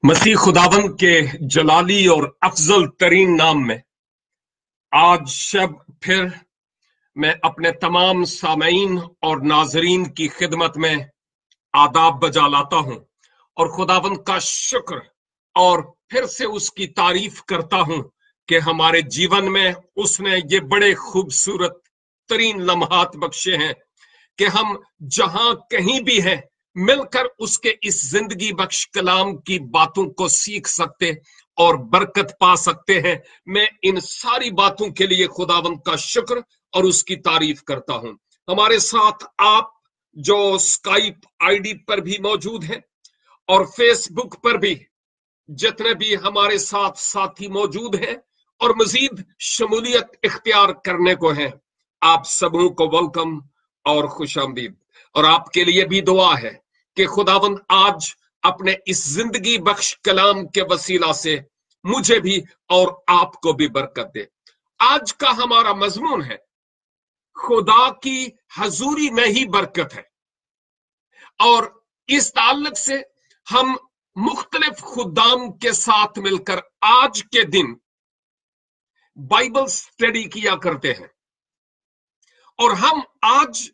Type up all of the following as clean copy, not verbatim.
मसीह खुदावंद के जलाली और अफजल तरीन नाम में आज शब फिर मैं अपने तमाम सामईन और नाजरीन की खिदमत में आदाब बजा लाता हूं और खुदावंद का शुक्र और फिर से उसकी तारीफ करता हूं कि हमारे जीवन में उसने ये बड़े खूबसूरत तरीन लम्हात बख्शे हैं कि हम जहां कहीं भी हैं मिलकर उसके इस जिंदगी बख्श कलाम की बातों को सीख सकते और बरकत पा सकते हैं। मैं इन सारी बातों के लिए खुदावंद का शुक्र और उसकी तारीफ करता हूं। हमारे साथ आप जो स्काइप आईडी पर भी मौजूद हैं और फेसबुक पर भी जितने भी हमारे साथ साथी मौजूद हैं और मजीद शमूलियत इख्तियार करने को हैं, आप सबों को वेलकम और खुशामदीद। और आपके लिए भी दुआ है कि खुदावंद आज अपने इस जिंदगी बख्श कलाम के वसीला से मुझे भी और आपको भी बरकत दे। आज का हमारा मजमून है खुदा की हजूरी में ही बरकत है और इस ताल्लुक से हम मुख्तलिफ खुदाम के साथ मिलकर आज के दिन बाइबल स्टडी किया करते हैं और हम आज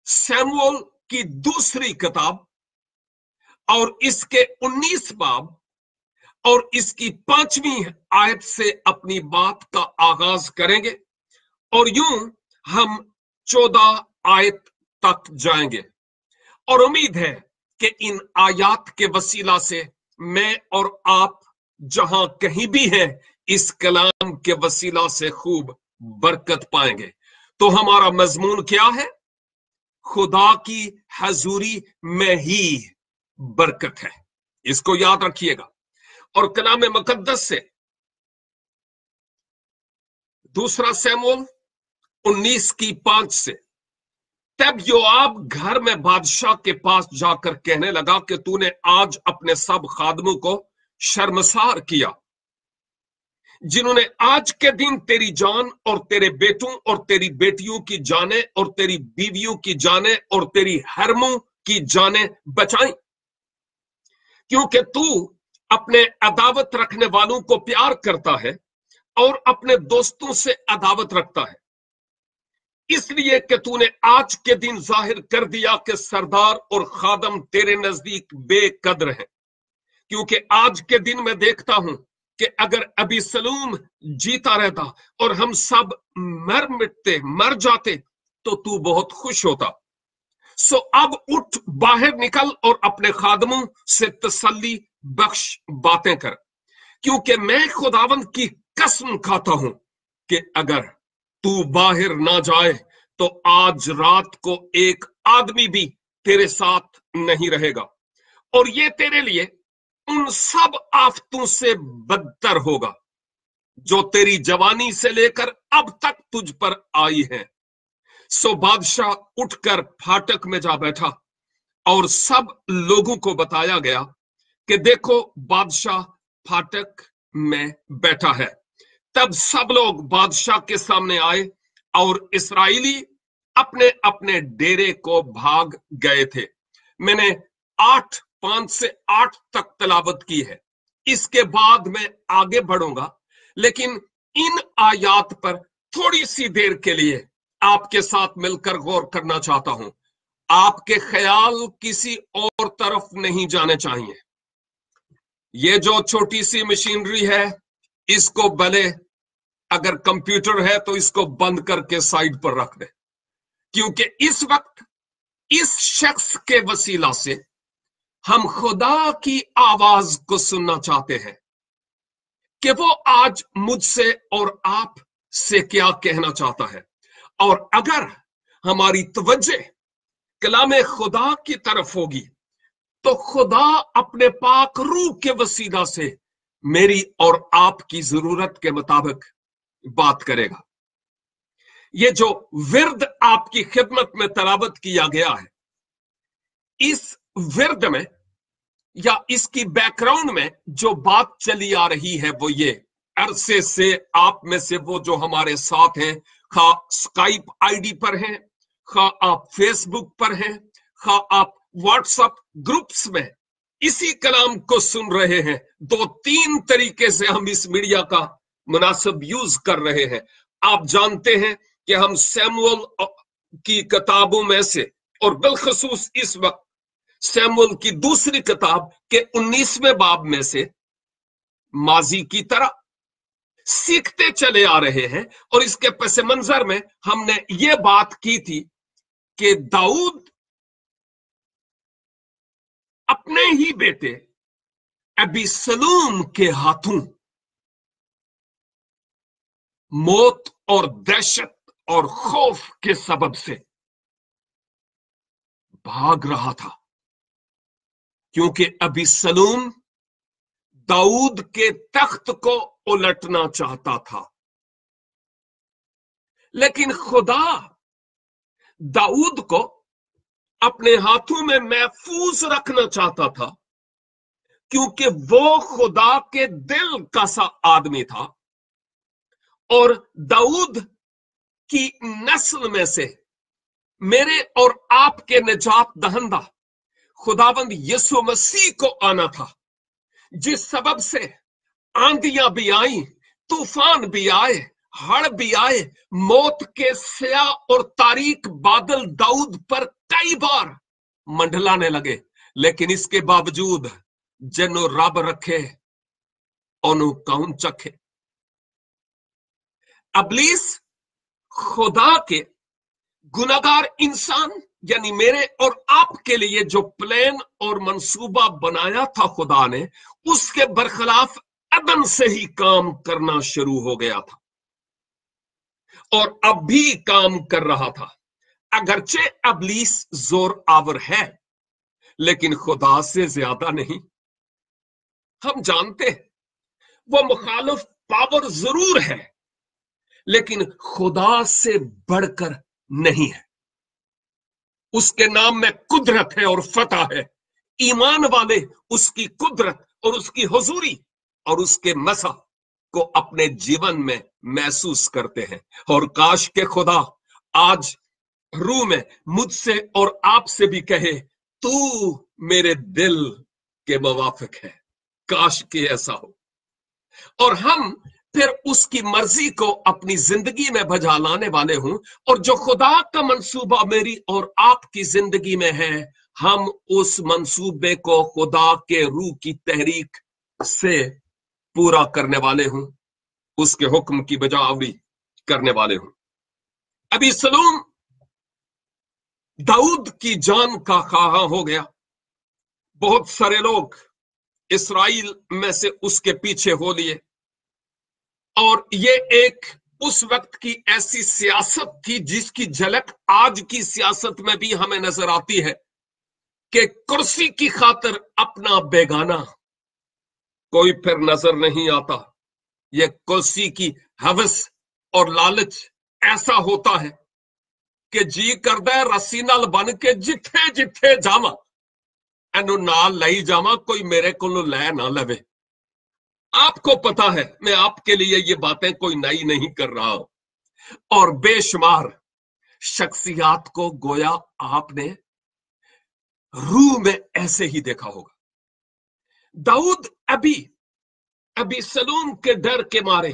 सैमुएल की दूसरी किताब और इसके 19 बाब और इसकी 5वीं आयत से अपनी बात का आगाज करेंगे और यूं हम 14 आयत तक जाएंगे और उम्मीद है कि इन आयात के वसीला से मैं और आप जहां कहीं भी हैं इस कलाम के वसीला से खूब बरकत पाएंगे। तो हमारा मजमून क्या है? खुदा की हजूरी में ही बरकत है। इसको याद रखिएगा। और कलाम मुकद्दस से दूसरा सैमुएल 19 की 5 से, तब योआब घर में बादशाह के पास जाकर कहने लगा कि तूने आज अपने सब खादमों को शर्मसार किया जिन्होंने आज के दिन तेरी जान और तेरे बेटों और तेरी बेटियों की जाने और तेरी बीवियों की जाने और तेरी हरमों की जाने बचाई, क्योंकि तू अपने अदावत रखने वालों को प्यार करता है और अपने दोस्तों से अदावत रखता है, इसलिए कि तूने आज के दिन जाहिर कर दिया कि सरदार और खादम तेरे नजदीक बेकदर हैं। क्योंकि आज के दिन मैं देखता हूं कि अगर अबीसलूम जीता रहता और हम सब मर जाते तो तू बहुत खुश होता। सो अब उठ, बाहर निकल और अपने खादमों से तसल्ली बख्श बातें कर, क्योंकि मैं खुदावंद की कसम खाता हूं कि अगर तू बाहर ना जाए तो आज रात को एक आदमी भी तेरे साथ नहीं रहेगा और ये तेरे लिए उन सब आफतों से बदतर होगा जो तेरी जवानी से लेकर अब तक तुझ पर आई है। सो बादशाह उठकर फाटक में जा बैठा और सब लोगों को बताया गया कि देखो बादशाह फाटक में बैठा है। तब सब लोग बादशाह के सामने आए और इस्राएली अपने अपने डेरे को भाग गए थे। मैंने 5 से 8 तक तलावत की है। इसके बाद मैं आगे बढ़ूंगा, लेकिन इन आयात पर थोड़ी सी देर के लिए आपके साथ मिलकर गौर करना चाहता हूं। आपके ख्याल किसी और तरफ नहीं जाने चाहिए। ये जो छोटी सी मशीनरी है, इसको भले अगर कंप्यूटर है तो इसको बंद करके साइड पर रख दे, क्योंकि इस वक्त इस शख्स के वसीला से हम खुदा की आवाज को सुनना चाहते हैं कि वो आज मुझसे और आप से क्या कहना चाहता है। और अगर हमारी तवज्जो कलाम खुदा की तरफ होगी तो खुदा अपने पाक रूह के वसीला से मेरी और आपकी जरूरत के मुताबिक बात करेगा। ये जो विर्द आपकी खिदमत में तलावत किया गया है, इस विर्द में या इसकी बैकग्राउंड में जो बात चली आ रही है वो ये अरसे से आप में से वो जो हमारे साथ हैं, खा स्काइप आईडी पर हैं, खा आप फेसबुक पर हैं, खा आप व्हाट्सएप ग्रुप्स में, इसी कलाम को सुन रहे हैं। 2-3 तरीके से हम इस मीडिया का मुनासिब यूज कर रहे हैं। आप जानते हैं कि हम सैमुअल की किताबों में से, और बिलखसूस इस वक्त सैमुअल की दूसरी किताब के 19वें बाब में से माजी की तरह सीखते चले आ रहे हैं। और इसके पस मंजर में हमने ये बात की थी कि दाऊद अपने ही बेटे अबीसलूम के हाथों मौत और दहशत और खौफ के सबब से भाग रहा था, क्योंकि अबीसलूम दाऊद के तख्त को उलटना चाहता था। लेकिन खुदा दाऊद को अपने हाथों में महफूज रखना चाहता था, क्योंकि वो खुदा के दिल का सा आदमी था। और दाऊद की नस्ल में से मेरे और आपके निजात दहंदा खुदावंद यीशु मसीह को आना था, जिस सबब से आंधियां भी आई, तूफान भी आए, हड़ भी आए, मौत के स्याह और तारीक बादल दाऊद पर कई बार मंडलाने लगे, लेकिन इसके बावजूद जनो रब रखे ओनु कौन चखे। अबलीस खुदा के गुनाहगार इंसान यानी मेरे और आपके लिए जो प्लान और मंसूबा बनाया था खुदा ने, उसके बरखिलाफ अदन से ही काम करना शुरू हो गया था और अब भी काम कर रहा था। अगरचे अबलीस जोर आवर है, लेकिन खुदा से ज्यादा नहीं। हम जानते हैं वो मुखालिफ पावर जरूर है, लेकिन खुदा से बढ़कर नहीं है। उसके नाम में कुदरत है और फतह है। ईमान वाले उसकी कुदरत और उसकी हुजूरी और उसके मसा को अपने जीवन में महसूस करते हैं। और काश के खुदा आज रूह में मुझसे और आपसे भी कहे, तू मेरे दिल के मुवाफिक है। काश के ऐसा हो और हम फिर उसकी मर्जी को अपनी जिंदगी में बजा लाने वाले हों, और जो खुदा का मंसूबा मेरी और आपकी जिंदगी में है, हम उस मंसूबे को खुदा के रूह की तहरीक से पूरा करने वाले हों, उसके हुक्म की बजावरी करने वाले हों। अबीसलूम दाऊद की जान का ख्वाह हो गया। बहुत सारे लोग इस्राइल में से उसके पीछे हो लिए, और ये एक उस वक्त की ऐसी सियासत थी जिसकी झलक आज की सियासत में भी हमें नजर आती है कि कुर्सी की खातिर अपना बेगाना कोई फिर नजर नहीं आता। ये कुर्सी की हवस और लालच ऐसा होता है कि जी करदा रस्सी नाल बन के जिथे जिथे जावा एनू नाल लई जावा, कोई मेरे को लै ना लवे। आपको पता है मैं आपके लिए ये बातें कोई नई नहीं कर रहा हूं। और बेशुमार शख्सियात को गोया आपने रूह में ऐसे ही देखा होगा। दाऊद अबीसलूम के डर के मारे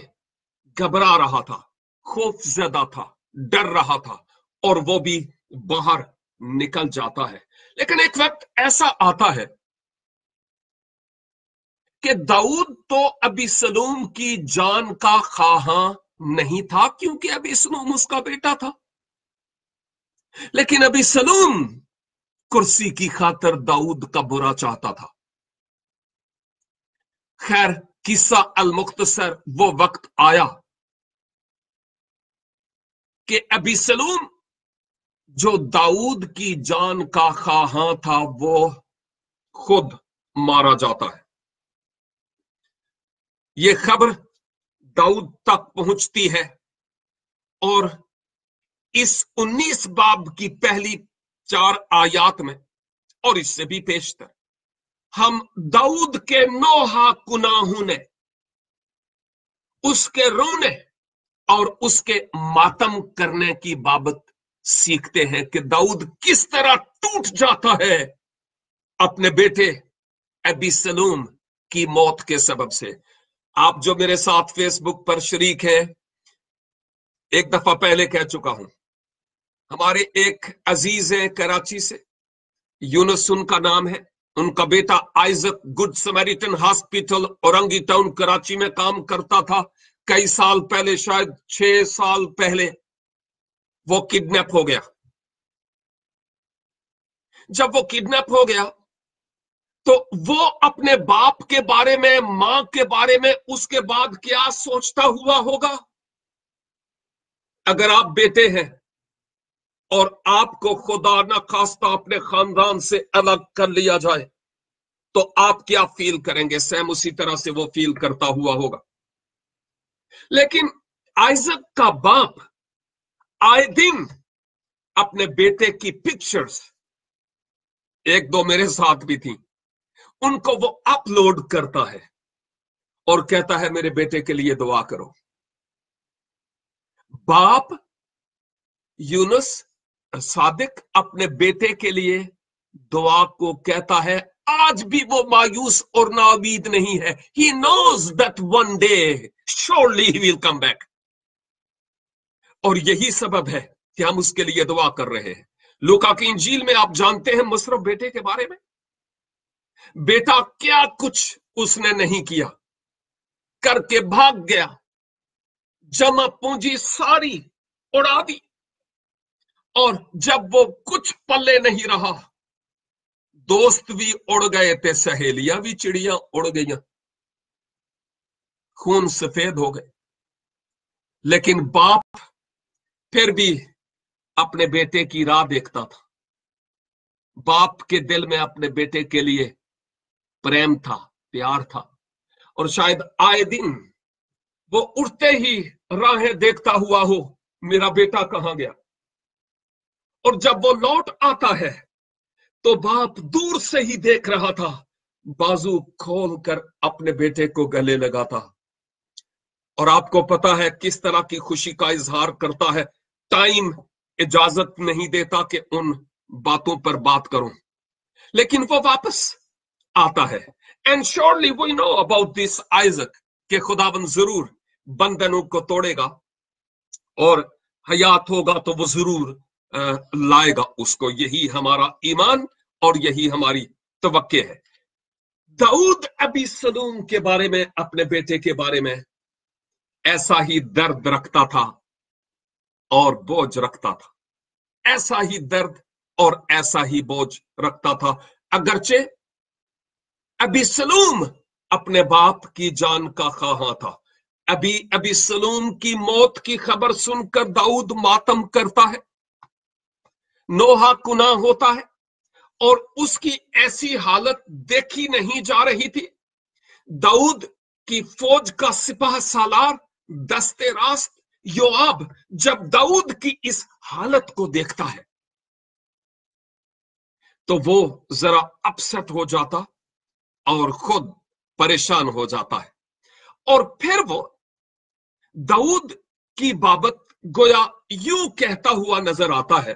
घबरा रहा था, खौफजदा था, डर रहा था, और वो भी बाहर निकल जाता है। लेकिन एक वक्त ऐसा आता है कि दाऊद तो अबीसलूम की जान का ख्वाहा नहीं था, क्योंकि अबीसलूम उसका बेटा था। लेकिन अबीसलूम कुर्सी की खातिर दाऊद का बुरा चाहता था। खैर, किस्सा अल मुख्तसर वो वक्त आया कि अबीसलूम जो दाऊद की जान का ख्वाहा था, वो खुद मारा जाता है। ये खबर दाऊद तक पहुंचती है और इस 19 बाब की पहली 4 आयात में और इससे भी पेशतर हम दाऊद के नोहा गुनाहों ने, उसके रोने और उसके मातम करने की बाबत सीखते हैं कि दाऊद किस तरह टूट जाता है अपने बेटे अबीसलूम की मौत के सबब से। आप जो मेरे साथ फेसबुक पर शरीक हैं, एक दफा पहले कह चुका हूं, हमारे एक अजीज है कराची से, यूनुस उनका नाम है, उनका बेटा Isaac good Samaritan hospital Orangi town Karachi में काम करता था। कई साल पहले, शायद 6 साल पहले, वो किडनैप हो गया। जब वो किडनैप हो गया तो वो अपने बाप के बारे में, मां के बारे में उसके बाद क्या सोचता हुआ होगा? अगर आप बेटे हैं और आपको खुदा न खास्ता अपने खानदान से अलग कर लिया जाए तो आप क्या फील करेंगे? सेम उसी तरह से वो फील करता हुआ होगा। लेकिन आइजक का बाप आए दिन अपने बेटे की पिक्चर्स, एक दो मेरे साथ भी थी, उनको वो अपलोड करता है और कहता है मेरे बेटे के लिए दुआ करो। बाप यूनुस सादिक अपने बेटे के लिए दुआ को कहता है। आज भी वो मायूस और नाउमीद नहीं है। He knows that one day surely he will come back। और यही सबब है कि हम उसके लिए दुआ कर रहे हैं। लूका की इंजील में आप जानते हैं मुशर्रफ बेटे के बारे में, बेटा क्या कुछ उसने नहीं किया, करके भाग गया, जमा पूंजी सारी उड़ा दी, और जब वो कुछ पल्ले नहीं रहा, दोस्त भी उड़ गए थे, सहेलियां भी चिड़ियां उड़ गई, खून सफेद हो गए। लेकिन बाप फिर भी अपने बेटे की राह देखता था। बाप के दिल में अपने बेटे के लिए प्रेम था, प्यार था, और शायद आए दिन वो उठते ही राहें देखता हुआ हो, मेरा बेटा कहां गया। और जब वो लौट आता है तो बाप दूर से ही देख रहा था, बाजू खोल कर अपने बेटे को गले लगाता। और आपको पता है किस तरह की खुशी का इजहार करता है। टाइम इजाजत नहीं देता कि उन बातों पर बात करूं, लेकिन वो वापस आता है। And surely we know about this Isaac कि खुदावन जरूर बंधनों को तोड़ेगा और हयात होगा तो वो जरूर लाएगा उसको। यही हमारा ईमान और यही हमारी तवक्के है। दाऊद अबीसलूम के बारे में, अपने बेटे के बारे में ऐसा ही दर्द रखता था और बोझ रखता था, ऐसा ही दर्द और ऐसा ही बोझ रखता था। अगरचे अबीसलूम अपने बाप की जान का ख्वाह था। अबीसलूम की मौत की खबर सुनकर दाऊद मातम करता है, नोहा कुना होता है, और उसकी ऐसी हालत देखी नहीं जा रही थी। दाऊद की फौज का सिपाह सालार दस्ते रास्त योआब जब दाऊद की इस हालत को देखता है तो वो जरा अपसेट हो जाता और खुद परेशान हो जाता है। और फिर वो दाऊद की बाबत गोया यूं कहता हुआ नजर आता है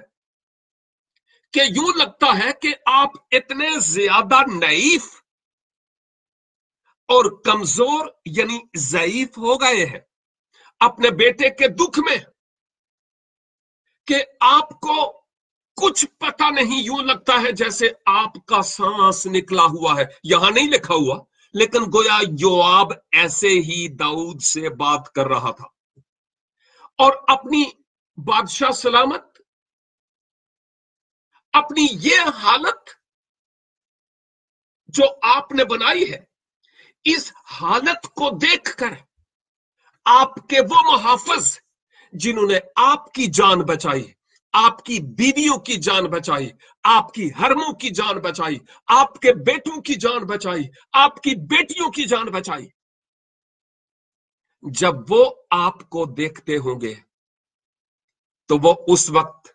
कि यूं लगता है कि आप इतने ज्यादा नईफ और कमजोर यानी ज़ईफ हो गए हैं अपने बेटे के दुख में कि आपको कुछ पता नहीं। यूं लगता है जैसे आपका सांस निकला हुआ है। यहां नहीं लिखा हुआ, लेकिन गोया योआब ऐसे ही दाऊद से बात कर रहा था। और अपनी बादशाह सलामत, अपनी ये हालत जो आपने बनाई है, इस हालत को देखकर आपके वो मुहाफिज जिन्होंने आपकी जान बचाई, आपकी बीवियों की जान बचाई, आपकी हरमों की जान बचाई, आपके बेटों की जान बचाई, आपकी बेटियों की जान बचाई, जब वो आपको देखते होंगे तो वो उस वक्त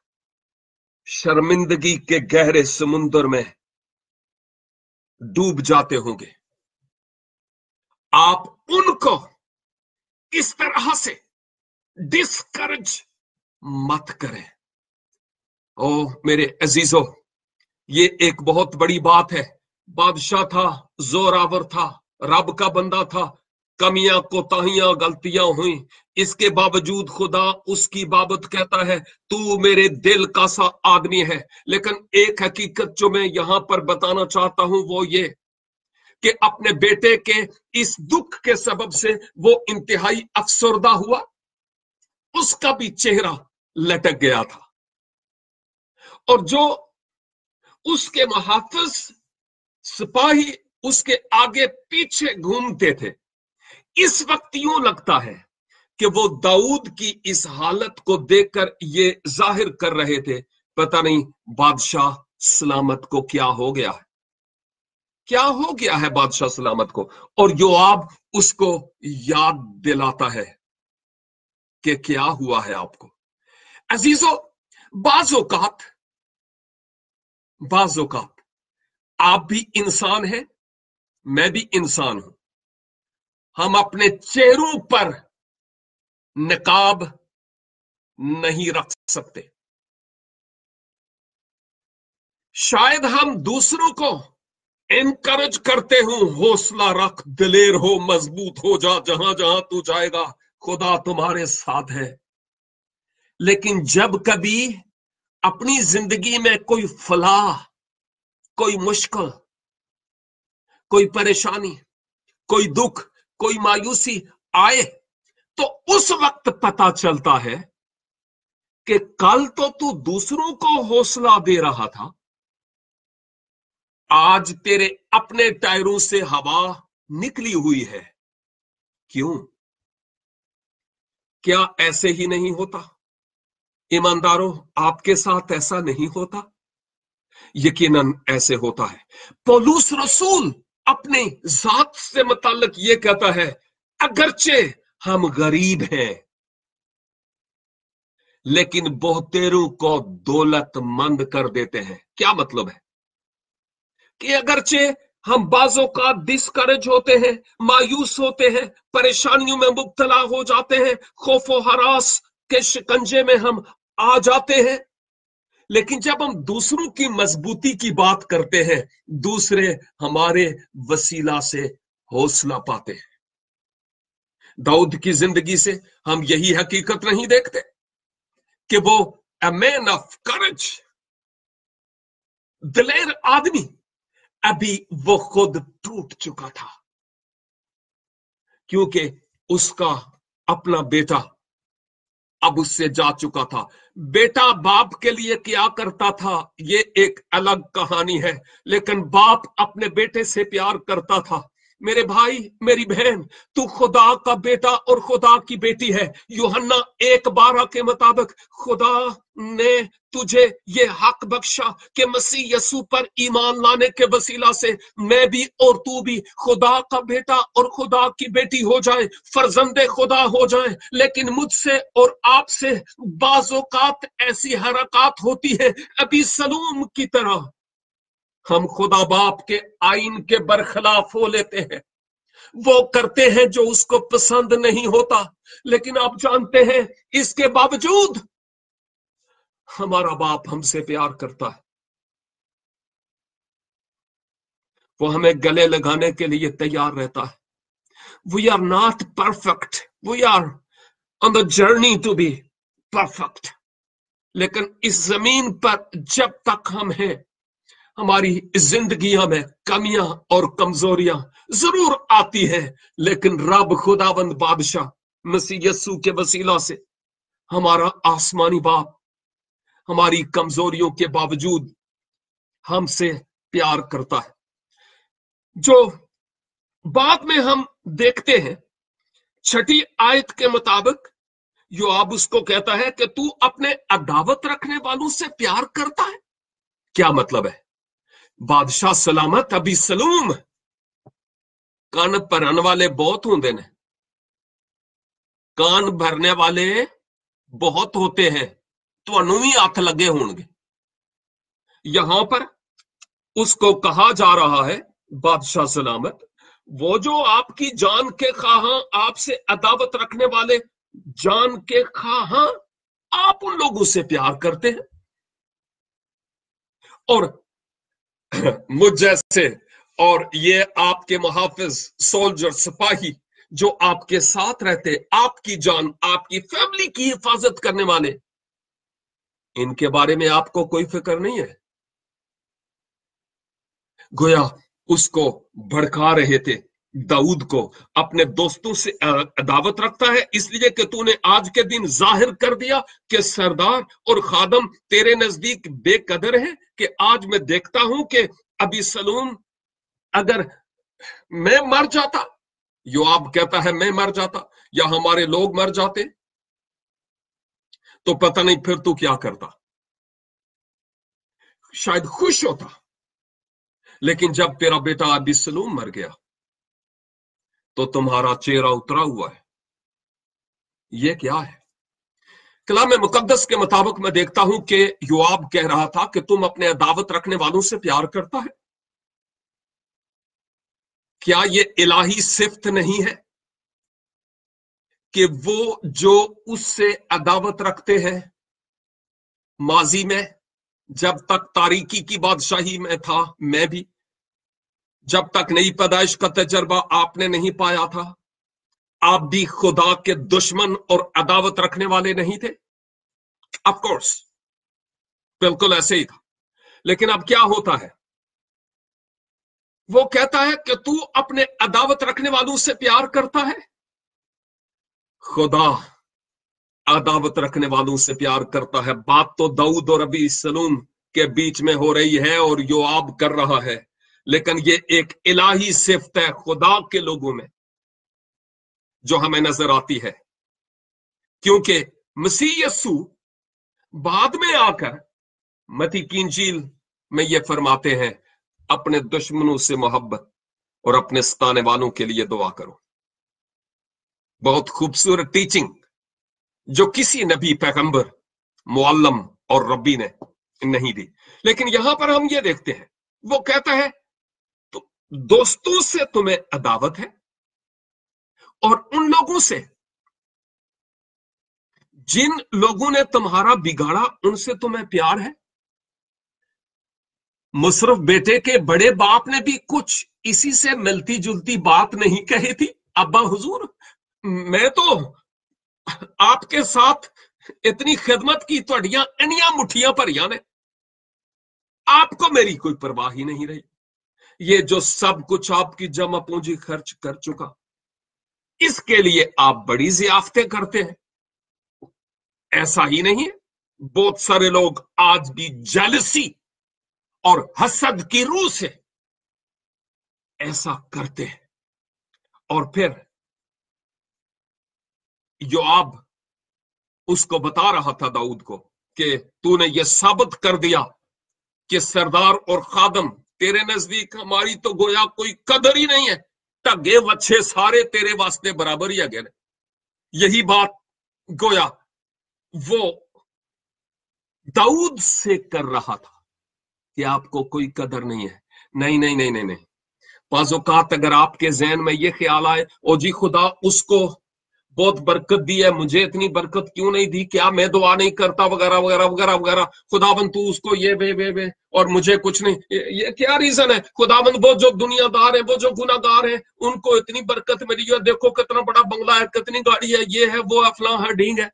शर्मिंदगी के गहरे समुद्र में डूब जाते होंगे। आप उनको इस तरह से डिस्करेज मत करें। ओ मेरे अजीजों, ये एक बहुत बड़ी बात है बादशाह था, जोरावर था, रब का बंदा था, कमियां कोताहियां गलतियां हुई, इसके बावजूद खुदा उसकी बाबत कहता है तू मेरे दिल का सा आदमी है। लेकिन एक हकीकत जो मैं यहां पर बताना चाहता हूं वो ये कि अपने बेटे के इस दुख के सबब से वो इंतहाई अफसरदा हुआ, उसका भी चेहरा लटक गया था, और जो उसके मुहाफिज सिपाही उसके आगे पीछे घूमते थे, इस वक्त यूं लगता है कि वो दाऊद की इस हालत को देखकर ये जाहिर कर रहे थे पता नहीं बादशाह सलामत को क्या हो गया है, क्या हो गया है बादशाह सलामत को। और योआब उसको याद दिलाता है कि क्या हुआ है आपको। अजीजों, बाज़ औकात आप भी इंसान हैं, मैं भी इंसान हूं, हम अपने चेहरों पर नकाब नहीं रख सकते। शायद हम दूसरों को एनकरेज करते हो, हौसला रख, दिलेर हो, मजबूत हो जा, जहां जहां तू जाएगा खुदा तुम्हारे साथ है। लेकिन जब कभी अपनी जिंदगी में कोई फलाह, कोई मुश्किल, कोई परेशानी, कोई दुख, कोई मायूसी आए, तो उस वक्त पता चलता है कि कल तो तू दूसरों को हौसला दे रहा था, आज तेरे अपने टायरों से हवा निकली हुई है। क्यों? क्या ऐसे ही नहीं होता? ईमानदारों, आपके साथ ऐसा नहीं होता? यकीनन ऐसे होता है। पौलुस रसूल अपने जात से मुताल्लिक ये कहता है, अगरचे हम गरीब हैं लेकिन बहुतेरों को दौलतमंद कर देते हैं। क्या मतलब है कि अगरचे हम बाजों का डिस्करेज होते हैं, मायूस होते हैं, परेशानियों में मुब्तला हो जाते हैं, खौफो हरास के शिकंजे में हम आ जाते हैं, लेकिन जब हम दूसरों की मजबूती की बात करते हैं, दूसरे हमारे वसीला से हौसला पाते हैं। दाऊद की जिंदगी से हम यही हकीकत नहीं देखते कि वो अ मैन ऑफ करेज, दिलेर आदमी, अभी वो खुद टूट चुका था क्योंकि उसका अपना बेटा अब उससे जा चुका था। बेटा बाप के लिए क्या करता था ये एक अलग कहानी है, लेकिन बाप अपने बेटे से प्यार करता था। मेरे भाई, मेरी बहन, तू खुदा का बेटा और खुदा की बेटी है। यूहन्ना 1:12 के मुताबिक खुदा ने तुझे ये हक बख्शा कि मसीह यसू पर ईमान लाने के वसीला से मैं भी और तू भी खुदा का बेटा और खुदा की बेटी हो जाए, फर्जंदे खुदा हो जाए। लेकिन मुझसे और आपसे बाज़ औक़ात ऐसी हरकत होती है अभी सलूम की तरह, हम खुदा बाप के आइन के बरखिलाफ हो लेते हैं, वो करते हैं जो उसको पसंद नहीं होता। लेकिन आप जानते हैं इसके बावजूद हमारा बाप हमसे प्यार करता है, वो हमें गले लगाने के लिए तैयार रहता है। We are not perfect, we are on the journey to be perfect, लेकिन इस जमीन पर जब तक हम हैं, हमारी जिंदगियों में कमियां और कमजोरियां जरूर आती हैं, लेकिन रब खुदावंद बादशाह मसीह यस्सू के वसीला से हमारा आसमानी बाप हमारी कमजोरियों के बावजूद हमसे प्यार करता है। जो बाद में हम देखते हैं 6 आयत के मुताबिक योआब उसको कहता है कि तू अपने अदावत रखने वालों से प्यार करता है। क्या मतलब है? बादशाह सलामत अभी सलूम कान भरन वाले बहुत होंगे ने, कान भरने वाले बहुत होते हैं, तो भी हाथ लगे होंगे। यहां पर उसको कहा जा रहा है बादशाह सलामत, वो जो आपकी जान के खां, आपसे अदावत रखने वाले जान के खां, आप उन लोगों से प्यार करते हैं। और मुझ जैसे और ये आपके मुहाफिज, सोल्जर, सिपाही जो आपके साथ रहते, आपकी जान, आपकी फैमिली की हिफाजत करने वाले, इनके बारे में आपको कोई फिक्र नहीं है। गोया उसको भड़का रहे थे, दाऊद को अपने दोस्तों से अदावत रखता है इसलिए कि तूने आज के दिन जाहिर कर दिया कि सरदार और खादम तेरे नजदीक बेकदर है, कि आज मैं देखता हूं कि अबीसलूम, अगर मैं मर जाता, योआब कहता है मैं मर जाता या हमारे लोग मर जाते तो पता नहीं फिर तू क्या करता, शायद खुश होता। लेकिन जब तेरा बेटा अबीसलूम मर गया तो तुम्हारा चेहरा उतरा हुआ है। ये क्या है? कलाम मुकद्दस के मुताबिक मैं देखता हूं कि योआब कह रहा था कि तुम अपने अदावत रखने वालों से प्यार करता है। क्या ये इलाही सिफ्त नहीं है कि वो जो उससे अदावत रखते हैं, माजी में जब तक तारीकी की बादशाही में था, मैं भी, जब तक नई पैदाइश का तजर्बा आपने नहीं पाया था, आप भी खुदा के दुश्मन और अदावत रखने वाले नहीं थे? ऑफ कोर्स, बिल्कुल ऐसे ही था। लेकिन अब क्या होता है? वो कहता है कि तू अपने अदावत रखने वालों से प्यार करता है। खुदा अदावत रखने वालों से प्यार करता है। बात तो दाऊद और अबीसलूम के बीच में हो रही है और योआब कर रहा है, लेकिन ये एक इलाही सिफ्त है खुदा के लोगों में जो हमें नजर आती है, क्योंकि मसीह यस्सू बाद में आकर मत्ती की इंजील में ये फरमाते हैं, अपने दुश्मनों से मोहब्बत और अपने सताने वालों के लिए दुआ करो। बहुत खूबसूरत टीचिंग जो किसी नबी, पैगंबर, मुअल्लम और रब्बी ने नहीं दी। लेकिन यहां पर हम ये देखते हैं, वो कहता है तो दोस्तों से तुम्हें अदावत है और उन लोगों से जिन लोगों ने तुम्हारा बिगाड़ा उनसे तुम्हें प्यार है। मुशर्रफ बेटे के बड़े बाप ने भी कुछ इसी से मिलती जुलती बात नहीं कही थी। अब्बा हुजूर, मैं तो आपके साथ इतनी खिदमत की, तुहाडियां इन्नियां मुठियां भरियां ने, आपको मेरी कोई परवाह ही नहीं रही। ये जो सब कुछ आपकी जमा पूंजी खर्च कर चुका, इसके लिए आप बड़ी जियाफतें करते हैं। ऐसा ही नहीं है, बहुत सारे लोग आज भी जेलसी और हसद की रूह से ऐसा करते हैं। और फिर योआब उसको बता रहा था दाऊद को कि तूने ये साबित कर दिया कि सरदार और खादम तेरे नजदीक हमारी तो गोया कोई कदर ही नहीं है, टगे वच्छे सारे तेरे वास्ते बराबर ही है। यही बात गोया वो दाऊद से कर रहा था कि आपको कोई कदर नहीं है। नहीं नहीं नहीं नहीं नहीं, बाज़-औक़ात अगर आपके ज़हन में ये ख्याल आए, ओ जी खुदा उसको बहुत बरकत दी है, मुझे इतनी बरकत क्यों नहीं दी, क्या मैं दुआ नहीं करता, वगैरह वगैरह वगैरह वगैरह, खुदाबंद तू उसको ये बे और मुझे कुछ नहीं, ये क्या रीजन है? खुदाबंद वो जो दुनियादार है, वो जो गुनाहगार है, उनको इतनी बरकत मिली है, देखो कितना बड़ा बंगला है, कितनी गाड़ी है, ये है वो है, फलां है, ढींग है।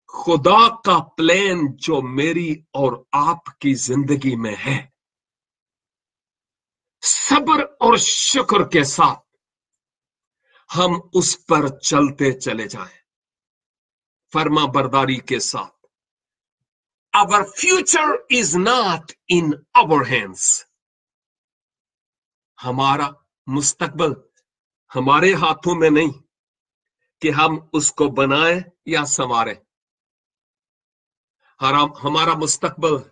खुदा का प्लान जो मेरी और आपकी जिंदगी में है, सब्र और शुक्र के साथ हम उस पर चलते चले जाएं, फर्मा बरदारी के साथ। Our future is not in our hands. हमारा मुस्तकबल हमारे हाथों में नहीं कि हम उसको बनाएं या संवारें। हमारा मुस्तकबल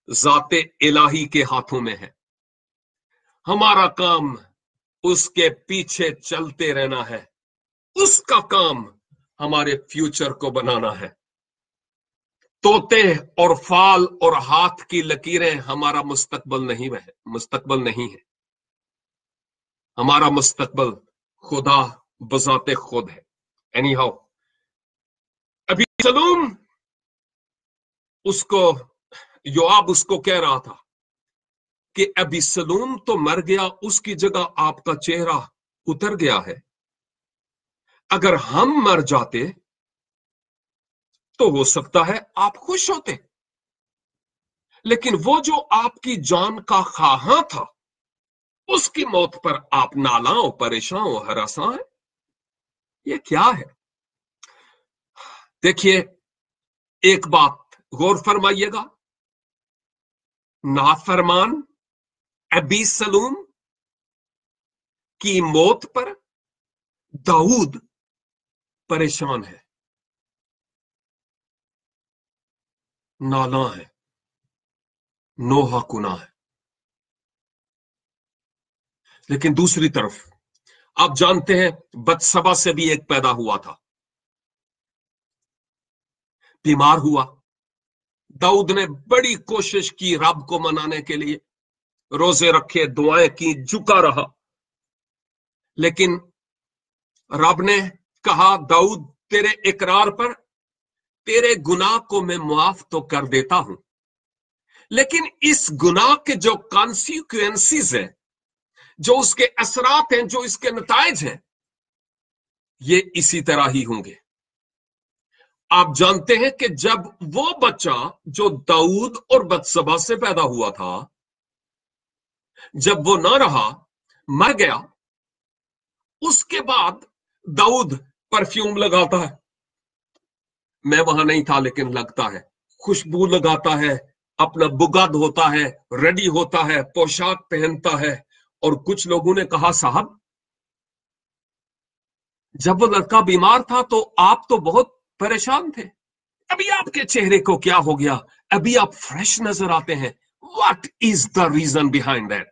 ज़ाते इलाही के हाथों में है। हमारा काम उसके पीछे चलते रहना है। उसका काम हमारे फ्यूचर को बनाना है। तोते और फाल और हाथ की लकीरें हमारा मुस्तकबल नहीं है। हमारा मुस्तकबल खुदा बजाते खुद है। एनी हाउ, अबीसलूम उसको, योआब उसको कह रहा था कि अबीसलूम तो मर गया, उसकी जगह आपका चेहरा उतर गया है। अगर हम मर जाते तो हो सकता है आप खुश होते, लेकिन वो जो आपकी जान का ख्वाहां था, उसकी मौत पर आप नालां और परेशान और हरासा है। ये क्या है? देखिए, एक बात गौर फरमाइएगा, नाफरमान अबीसलूम की मौत पर दाऊद परेशान है, नाला है, नोहा कुना है। लेकिन दूसरी तरफ आप जानते हैं बत्सबा से भी एक पैदा हुआ था, बीमार हुआ। दाऊद ने बड़ी कोशिश की रब को मनाने के लिए, रोजे रखे, दुआएं की, झुका रहा, लेकिन रब ने कहा, दाऊद तेरे इकरार पर तेरे गुनाह को मैं मुआफ तो कर देता हूं, लेकिन इस गुनाह के जो कॉन्सिक्वेंसेस हैं, जो उसके असरात हैं, जो इसके नताइज हैं, ये इसी तरह ही होंगे। आप जानते हैं कि जब वो बच्चा जो दाऊद और बत्सबा से पैदा हुआ था, जब वो ना रहा, मर गया, उसके बाद दाऊद परफ्यूम लगाता है। मैं वहां नहीं था लेकिन लगता है, खुशबू लगाता है, अपना बुगद होता है, रेडी होता है, पोशाक पहनता है। और कुछ लोगों ने कहा, साहब जब वो लड़का बीमार था तो आप तो बहुत परेशान थे, अभी आपके चेहरे को क्या हो गया, अभी आप फ्रेश नजर आते हैं, what is the reason behind that?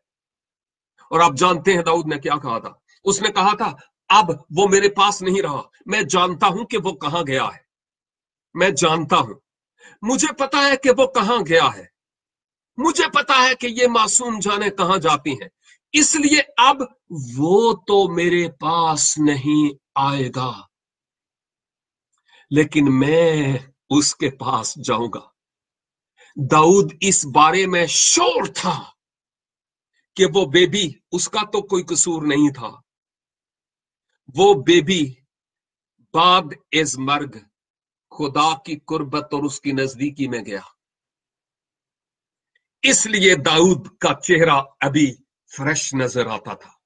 और आप जानते हैं दाऊद ने क्या कहा था? उसने कहा था, अब वो मेरे पास नहीं रहा, मैं जानता हूं कि वो कहां गया है, मैं जानता हूं, मुझे पता है कि वो कहां गया है, मुझे पता है कि ये मासूम जाने कहां जाती हैं, इसलिए अब वो तो मेरे पास नहीं आएगा, लेकिन मैं उसके पास जाऊंगा। दाऊद इस बारे में श्योर था कि वो बेबी, उसका तो कोई कसूर नहीं था, वो बेबी बाद इस मर्ग खुदा की कुर्बत और उसकी नजदीकी में गया, इसलिए दाऊद का चेहरा अभी फ्रेश नजर आता था।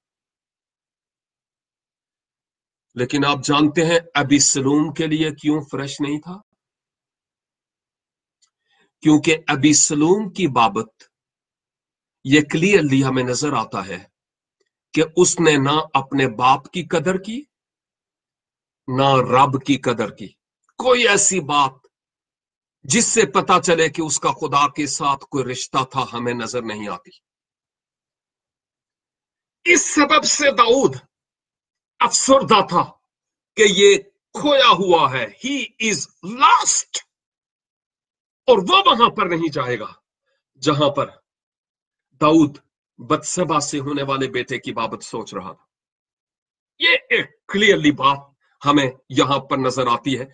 लेकिन आप जानते हैं अबीसलूम के लिए क्यों फ्रेश नहीं था? क्योंकि अबीसलूम की बाबत यह क्लियरली हमें नजर आता है कि उसने ना अपने बाप की कदर की, ना रब की कदर की। कोई ऐसी बात जिससे पता चले कि उसका खुदा के साथ कोई रिश्ता था हमें नजर नहीं आती। इस सबब से दाऊद अफसरदा था कि ये खोया हुआ है, ही इज लॉस्ट, और वो वहां पर नहीं जाएगा जहां पर दाऊद बत्सबा से होने वाले बेटे की बाबत सोच रहा था। ये एक क्लियरली बात हमें यहां पर नजर आती है।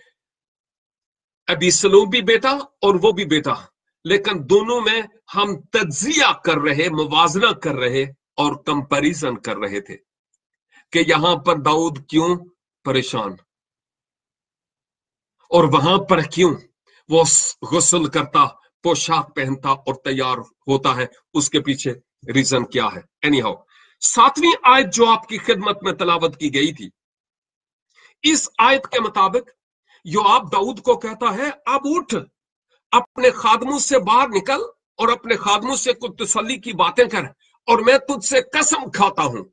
अबीसलूम भी बेटा और वो भी बेटा, लेकिन दोनों में हम तज्जिया कर रहे, मुवाजना कर रहे और कंपैरिजन कर रहे थे कि यहां पर दाऊद क्यों परेशान और वहां पर क्यों वो गुस्ल करता, पोशाक पहनता और तैयार होता है, उसके पीछे रीजन क्या है? एनीहाउ, 7वीं आयत जो आपकी खिदमत में तलावत की गई थी, इस आयत के मुताबिक योआब दाऊद को कहता है, अब उठ, अपने खादमों से बाहर निकल और अपने खादमों से कुछ तसल्ली की बातें कर, और मैं तुझसे कसम खाता हूं।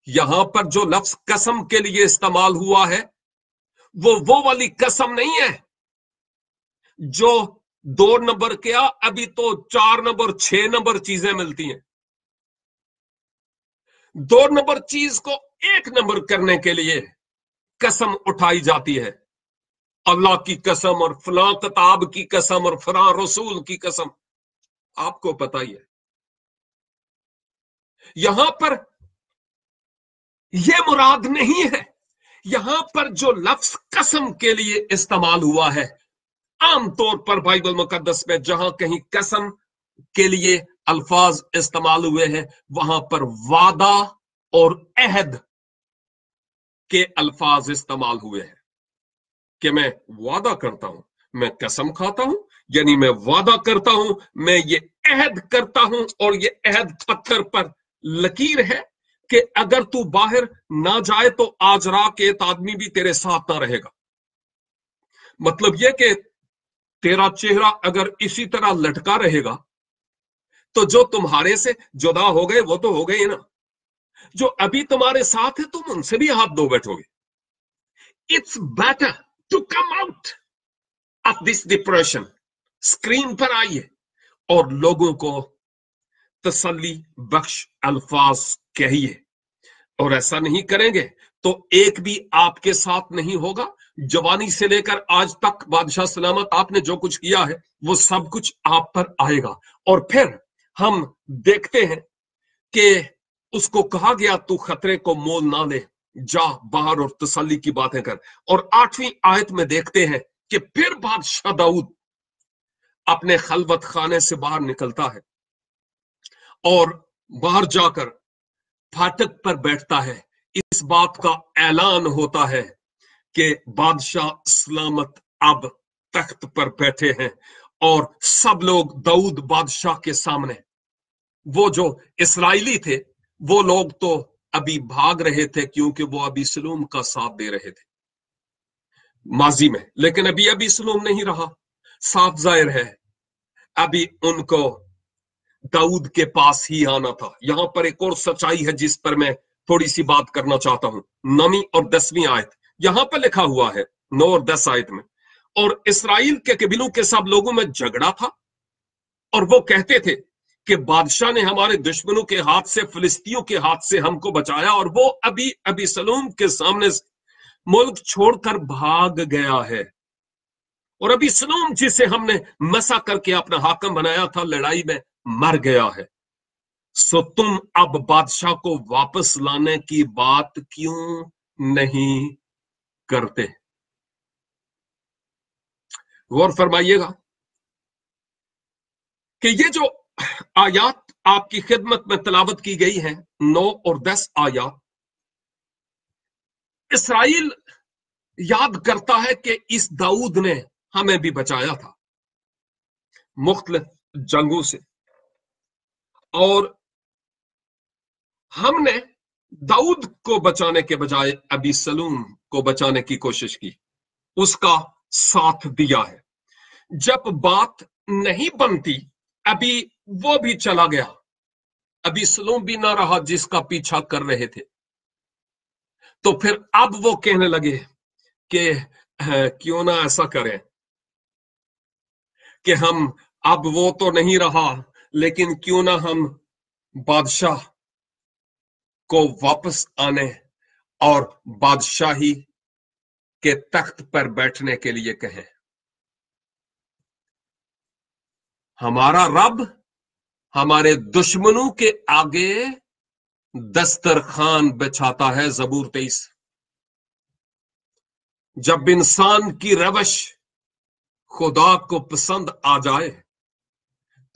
यहां पर जो लफ्ज कसम के लिए इस्तेमाल हुआ है वो वाली कसम नहीं है जो 2 नंबर क्या, अभी तो 4 नंबर 6 नंबर चीजें मिलती हैं। 2 नंबर चीज को 1 नंबर करने के लिए कसम उठाई जाती है। अल्लाह की कसम और फलां किताब की कसम और फलां रसूल की कसम, आपको पता ही है। यहां पर यह मुराद नहीं है। यहां पर जो लफ्ज कसम के लिए इस्तेमाल हुआ है, आमतौर पर बाइबल मुकद्दस में जहां कहीं कसम के लिए अल्फाज इस्तेमाल हुए हैं वहां पर वादा और अहद के अल्फाज इस्तेमाल हुए हैं कि मैं वादा करता हूं, मैं कसम खाता हूं, यानी मैं वादा करता हूं, मैं ये अहद करता हूं, और ये अहद पत्थर पर लकीर है कि अगर तू बाहर ना जाए तो आज रात एक आदमी भी तेरे साथ ना रहेगा। मतलब यह कि तेरा चेहरा अगर इसी तरह लटका रहेगा तो जो तुम्हारे से जुदा हो गए वो तो हो गए ना, जो अभी तुम्हारे साथ है तुम उनसे भी हाथ धो बैठोगे। It's better to come out of this depression. Screen पर आइए और लोगों को तसल्ली बख्श अल्फाज कहिए, और ऐसा नहीं करेंगे तो एक भी आपके साथ नहीं होगा। जवानी से लेकर आज तक बादशाह सलामत आपने जो कुछ किया है वो सब कुछ आप पर आएगा। और फिर हम देखते हैं कि उसको कहा गया तू खतरे को मोल ना ले, जा बाहर और तसल्ली की बातें कर। और 8वीं आयत में देखते हैं कि फिर बादशाह दाऊद अपने खलवत खाने से बाहर निकलता है और बाहर जाकर फाटक पर बैठता है। इस बात का ऐलान होता है कि बादशाह सलामत अब तख्त पर बैठे हैं, और सब लोग दाऊद बादशाह के सामने। वो जो इस्राएली थे वो लोग तो अभी भाग रहे थे क्योंकि वो अभी सलूम का साथ दे रहे थे माजी में, लेकिन अभी सलूम नहीं रहा। साफ जाहिर है अभी उनको दाऊद के पास ही आना था। यहां पर एक और सच्चाई है जिस पर मैं थोड़ी सी बात करना चाहता हूं। 9वीं और 10वीं आयत यहां पर लिखा हुआ है, 9 और 10 आयत में, और इस्राएल के कबीलों के सब लोगों में झगड़ा था और वो कहते थे कि बादशाह ने हमारे दुश्मनों के हाथ से, फिलिस्तियों के हाथ से हमको बचाया, और वो अभी अबीसलोम के सामने मुल्क छोड़कर भाग गया है। और अबीसलोम जिसे हमने मसा करके अपना हाकम बनाया था लड़ाई में मर गया है। सो तुम अब बादशाह को वापस लाने की बात क्यों नहीं करते? गौर फरमाइएगा कि ये जो आयात आपकी खिदमत में तलावत की गई है, 9 और 10 आयात, इसराइल याद करता है कि इस दाऊद ने हमें भी बचाया था मुख्तलिफ जंगों से, और हमने दाऊद को बचाने के बजाय अबीसलूम को बचाने की कोशिश की, उसका साथ दिया है। जब बात नहीं बनती अभी वो भी चला गया, अबीसलूम भी ना रहा जिसका पीछा कर रहे थे। तो फिर अब वो कहने लगे कि क्यों ना ऐसा करें कि हम, अब वो तो नहीं रहा लेकिन क्यों ना हम बादशाह को वापस आने और बादशाही के तख्त पर बैठने के लिए कहें। हमारा रब हमारे दुश्मनों के आगे दस्तरखान बिछाता है। ज़बूर 23। जब इंसान की रवश खुदा को पसंद आ जाए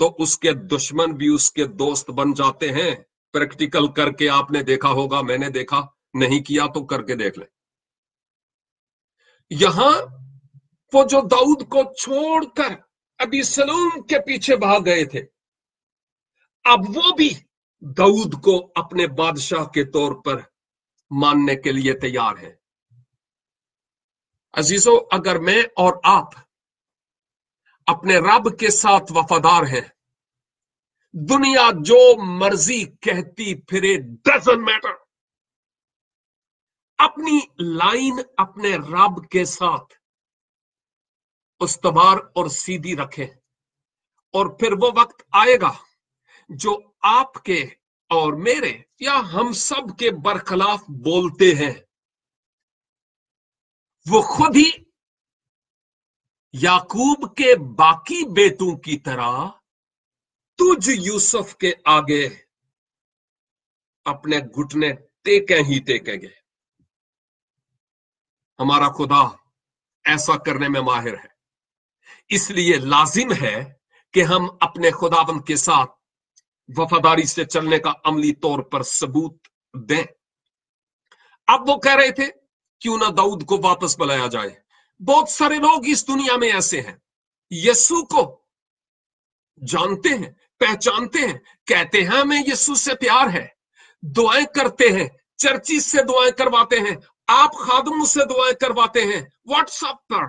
तो उसके दुश्मन भी उसके दोस्त बन जाते हैं। प्रैक्टिकल करके आपने देखा होगा, मैंने देखा, नहीं किया तो करके देख ले। यहां वो जो दाऊद को छोड़कर अबीसलोम के पीछे भाग गए थे, अब वो भी दाऊद को अपने बादशाह के तौर पर मानने के लिए तैयार है। अजीजों, अगर मैं और आप अपने रब के साथ वफादार हैं, दुनिया जो मर्जी कहती फिरे, डजंट मैटर, अपनी लाइन अपने रब के साथ उस्तवार और सीधी रखें, और फिर वो वक्त आएगा जो आपके और मेरे या हम सब के बरखिलाफ बोलते हैं, वो खुद ही याकूब के बाकी बेटों की तरह तुझ यूसुफ के आगे अपने घुटने टेके ही टेकेंगे। हमारा खुदा ऐसा करने में माहिर है, इसलिए लाजिम है कि हम अपने खुदाबंद के साथ वफादारी से चलने का अमली तौर पर सबूत दें। अब वो कह रहे थे क्यों ना दाऊद को वापस बुलाया जाए। बहुत सारे लोग इस दुनिया में ऐसे हैं, यीशु को जानते हैं, पहचानते हैं, कहते हैं हमें यीशु से प्यार है, दुआएं करते हैं, चर्चिस से दुआएं करवाते हैं, आप खादमों से दुआएं करवाते हैं, व्हाट्सएप पर,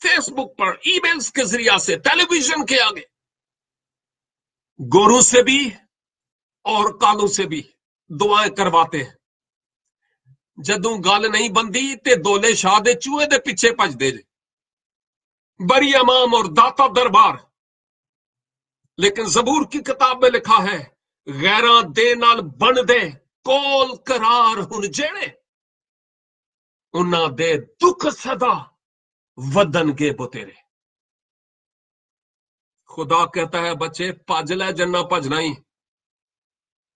फेसबुक पर, ईमेल्स के जरिया से, टेलीविजन के आगे, गोरू से भी और कालू से भी दुआएं करवाते हैं। जदों गल नहीं बनदी ते दोले शाह दे चूहे दे पिछे भजदे जे, बरी इमाम और दाता दरबार। लेकिन जबूर की किताब में लिखा है, गैरां दे नाल बन दे कोल करार हुन जेड़े, उन्हां दे दुख सदा वदन के बुतेरे। खुदा कहता है बच्चे भज लै जन्ना भजना ही,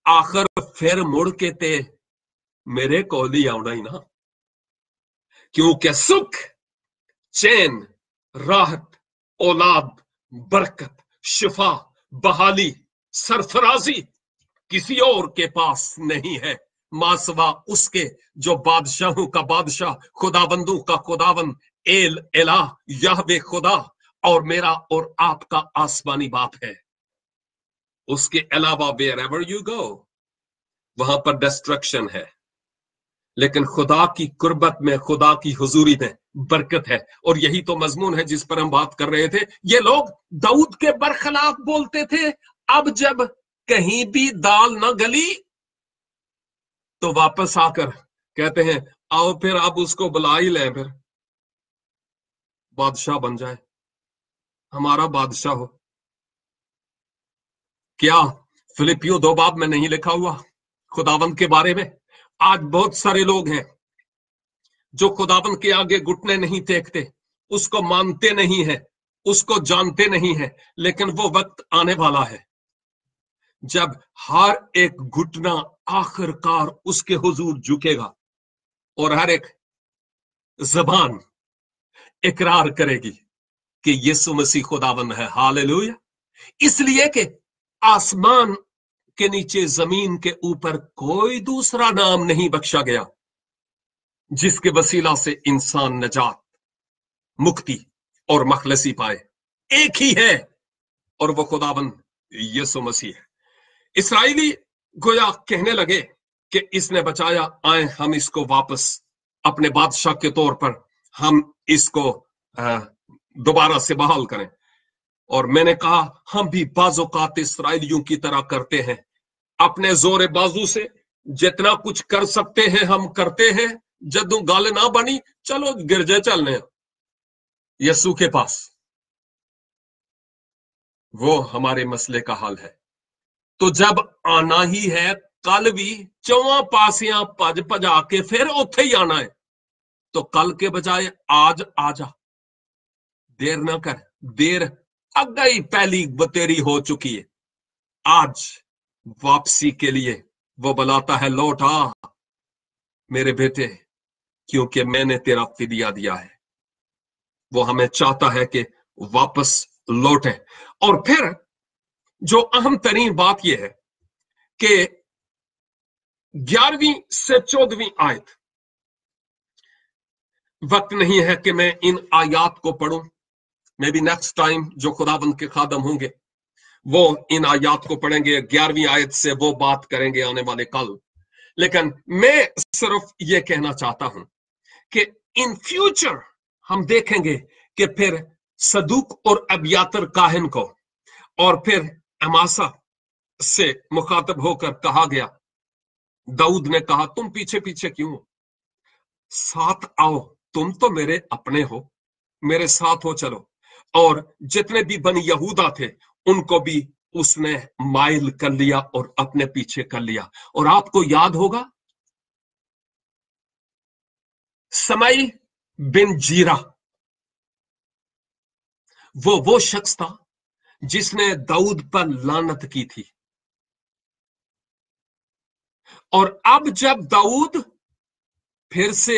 आखिर फिर मुड़ के ते मेरे कोल ही आना ही ना, क्योंकि सुख, चैन, राहत, औलाद, बरकत, शिफा, बहाली, सरफराजी किसी और के पास नहीं है मासवा उसके जो बादशाहों का बादशाह, खुदाबंदों का खुदाबंद, एल इलाह, याहवे खुदा और मेरा और आपका आसमानी बाप है। उसके अलावा वेयर एवर यू गो, वहां पर डिस्ट्रक्शन है, लेकिन खुदा की कुर्बत में, खुदा की हुजूरी में बरकत है। और यही तो मजमून है जिस पर हम बात कर रहे थे। ये लोग दाऊद के बरखिलाफ बोलते थे, अब जब कहीं भी दाल न गली तो वापस आकर कहते हैं आओ फिर अब उसको बुला ही लें, फिर बादशाह बन जाए, हमारा बादशाह हो। क्या फिलिपियो 2 बाब में नहीं लिखा हुआ खुदावंद के बारे में? आज बहुत सारे लोग हैं जो खुदावंद के आगे घुटने नहीं टेकते, उसको मानते नहीं है, उसको जानते नहीं है, लेकिन वो वक्त आने वाला है जब हर एक घुटना आखिरकार उसके हुजूर झुकेगा और हर एक जबान इकरार करेगी कि यीशु मसीह खुदावंद है। हालेलुया। इसलिए कि आसमान के नीचे, जमीन के ऊपर कोई दूसरा नाम नहीं बख्शा गया जिसके वसीला से इंसान नजात, मुक्ति और मखलसी पाए। एक ही है और वो खुदावंद यीशु मसीह है। इस्राएली गोया कहने लगे कि इसने बचाया, आए हम इसको वापस अपने बादशाह के तौर पर हम इसको दोबारा से बहाल करें। और मैंने कहा हम भी बाज़ौकात इस्राएलियों की तरह करते हैं, अपने जोरे बाजू से जितना कुछ कर सकते हैं हम करते हैं। जदों गल ना बनी चलो गिरजे चलने यीशु के पास, वो हमारे मसले का हल है। तो जब आना ही है, कल भी चौवां पासियां भज भजा के फिर उत्थे ही आना है, तो कल के बजाय आज आजा, देर ना कर, देर अग्गा ही पहली बतेरी हो चुकी है। आज वापसी के लिए वो बुलाता है, लौट आ मेरे बेटे, क्योंकि मैंने तेरा फिदिया दिया है। वो हमें चाहता है कि वापस लौटे। और फिर जो अहम तरीन बात यह है कि 11वीं से 14वीं आयत, वक्त नहीं है कि मैं इन आयात को पढ़ूं, मे बी नेक्स्ट टाइम जो खुदाबंद के खादम होंगे वो इन आयात को पढ़ेंगे, 11वीं आयत से वो बात करेंगे आने वाले कल। लेकिन मैं सिर्फ ये कहना चाहता हूं कि इन फ्यूचर हम देखेंगे कि फिर सदूक और अबियातर काहिन को और फिर अमासा से मुखातब होकर कहा गया, दाऊद ने कहा तुम पीछे पीछे क्यों, साथ आओ, तुम तो मेरे अपने हो, मेरे साथ हो चलो। और जितने भी बनी यहूदा थे उनको भी उसने माइल कर लिया और अपने पीछे कर लिया। और आपको याद होगा समय बिन जीरा, वो शख्स था जिसने दाऊद पर लानत की थी। और अब जब दाऊद फिर से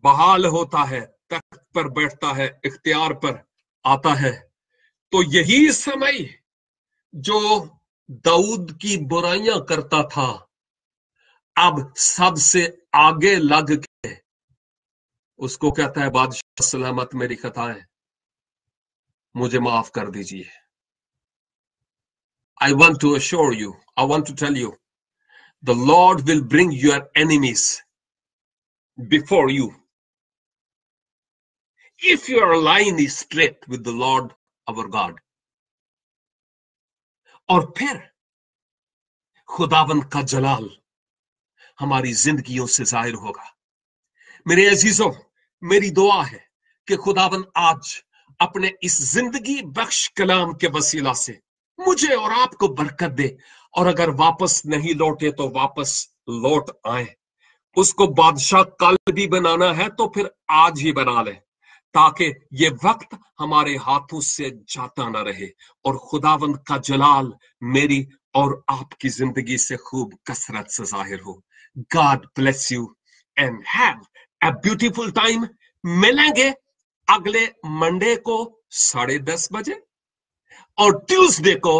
बहाल होता है, तख्त पर बैठता है, इख्तियार पर आता है, तो यही समय जो दाऊद की बुराइयां करता था, अब सबसे आगे लग के उसको कहता है, बादशाह सलामत, मेरी खताएं, मुझे माफ कर दीजिए। I want to assure you, I want to tell you, the Lord will bring your enemies before you if your line is straight with the Lord our God. और फिर खुदावंद का जलाल हमारी जिंदगियों से जाहिर होगा। मेरे अजीजों, मेरी दुआ है कि खुदावंद आज अपने इस जिंदगी बख्श कलाम के वसीला से मुझे और आपको बरकत दे, और अगर वापस नहीं लौटे तो वापस लौट आए। उसको बादशाह कल भी बनाना है तो फिर आज ही बना ले, ताकि ये वक्त हमारे हाथों से जाता ना रहे और खुदावंद का जलाल मेरी और आपकी जिंदगी से खूब कसरत से जाहिर हो। God bless you and have a beautiful time. मिलेंगे अगले मंडे को 10:30 बजे और ट्यूसडे को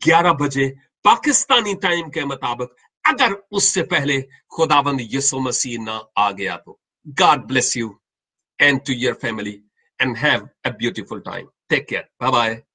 11 बजे पाकिस्तानी टाइम के मुताबिक, अगर उससे पहले खुदावंद यीशु मसीह ना आ गया तो। God bless you and to your family and have a beautiful time. Take care. Bye bye.